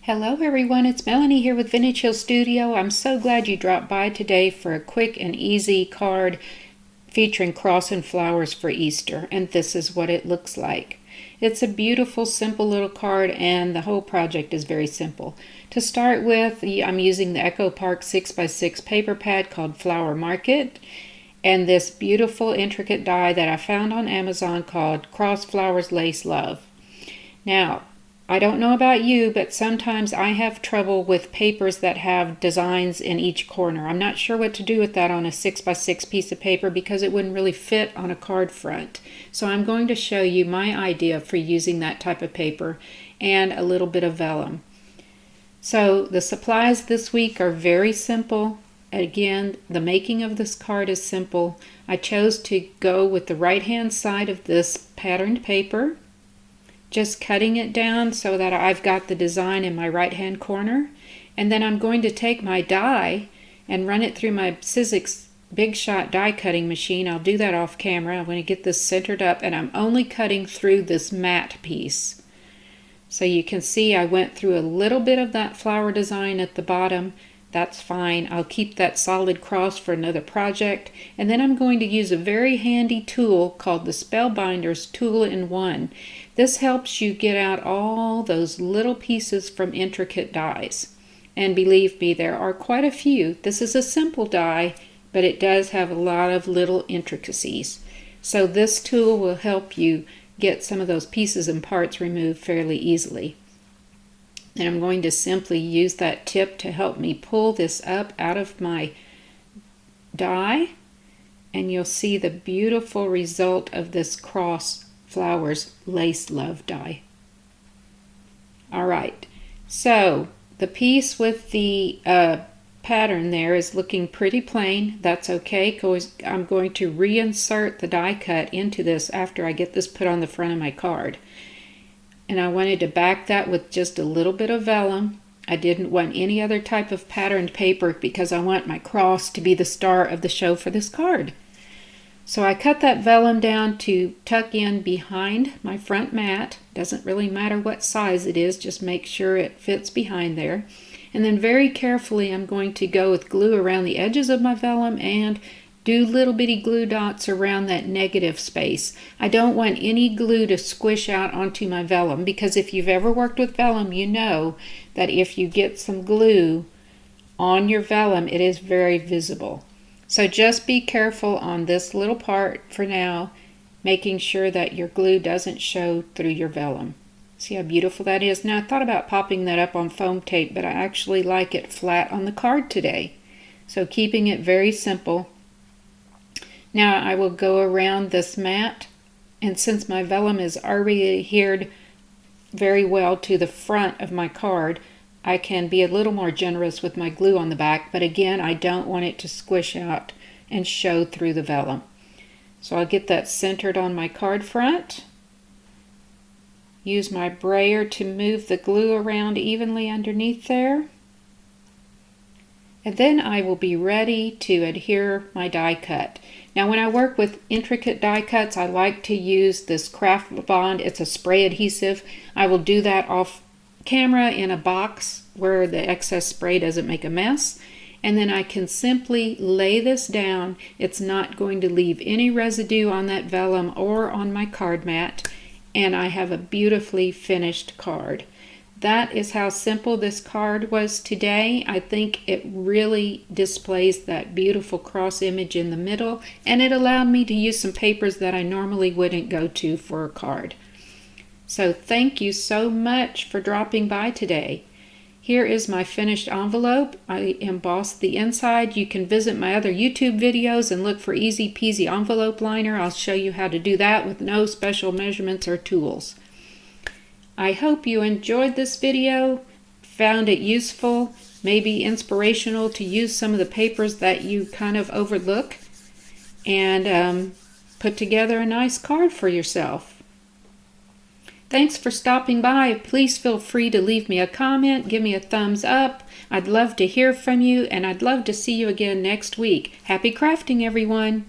Hello everyone, it's Melanie here with Vintage Hill Studio. I'm so glad you dropped by today for a quick and easy card featuring cross and flowers for Easter, and this is what it looks like. It's a beautiful, simple little card, and the whole project is very simple. To start with, I'm using the EchoPark 6x6 paper pad called Flower Market, and this beautiful intricate die that I found on Amazon called Cross Flowers Lace Love. Now, I don't know about you, but sometimes I have trouble with papers that have designs in each corner. I'm not sure what to do with that on a 6x6 piece of paper because it wouldn't really fit on a card front. So I'm going to show you my idea for using that type of paper and a little bit of vellum. So the supplies this week are very simple. Again, the making of this card is simple. I chose to go with the right-hand side of this patterned paper, just cutting it down so that I've got the design in my right hand corner, and then I'm going to take my die and run it through my Sizzix Big Shot die cutting machine. I'll do that off camera. I'm going to get this centered up, and I'm only cutting through this matte piece. So you can see I went through a little bit of that flower design at the bottom. That's fine. I'll keep that solid cross for another project. And then I'm going to use a very handy tool called the Spellbinders Tool in 1. This helps you get out all those little pieces from intricate dies. And believe me, there are quite a few. This is a simple die, but it does have a lot of little intricacies. So this tool will help you get some of those pieces and parts removed fairly easily. And I'm going to simply use that tip to help me pull this up out of my die, and you'll see the beautiful result of this Cross Flowers Lace Love die. Alright, so the piece with the pattern there is looking pretty plain. That's okay, because I'm going to reinsert the die cut into this after I get this put on the front of my card. And I wanted to back that with just a little bit of vellum. I didn't want any other type of patterned paper because I want my cross to be the star of the show for this card. So I cut that vellum down to tuck in behind my front mat. Doesn't really matter what size it is, just make sure it fits behind there. And then very carefully I'm going to go with glue around the edges of my vellum and do little bitty glue dots around that negative space. I don't want any glue to squish out onto my vellum, because if you've ever worked with vellum, you know that if you get some glue on your vellum, it is very visible. So just be careful on this little part for now, making sure that your glue doesn't show through your vellum. See how beautiful that is? Now I thought about popping that up on foam tape, but I actually like it flat on the card today. So keeping it very simple. Now I will go around this mat, and since my vellum is already adhered very well to the front of my card, I can be a little more generous with my glue on the back, but again, I don't want it to squish out and show through the vellum. So I'll get that centered on my card front. Use my brayer to move the glue around evenly underneath there. And then I will be ready to adhere my die cut. Now when I work with intricate die cuts, I like to use this Craft Bond. It's a spray adhesive. I will do that off camera in a box where the excess spray doesn't make a mess. And then I can simply lay this down. It's not going to leave any residue on that vellum or on my card mat. And I have a beautifully finished card. That is how simple this card was today. I think it really displays that beautiful cross image in the middle, and it allowed me to use some papers that I normally wouldn't go to for a card. So thank you so much for dropping by today. Here is my finished envelope. I embossed the inside. You can visit my other YouTube videos and look for Easy Peasy Envelope Liner. I'll show you how to do that with no special measurements or tools. I hope you enjoyed this video, found it useful, maybe inspirational to use some of the papers that you kind of overlook, and put together a nice card for yourself. Thanks for stopping by. Please feel free to leave me a comment, give me a thumbs up. I'd love to hear from you, and I'd love to see you again next week. Happy crafting, everyone!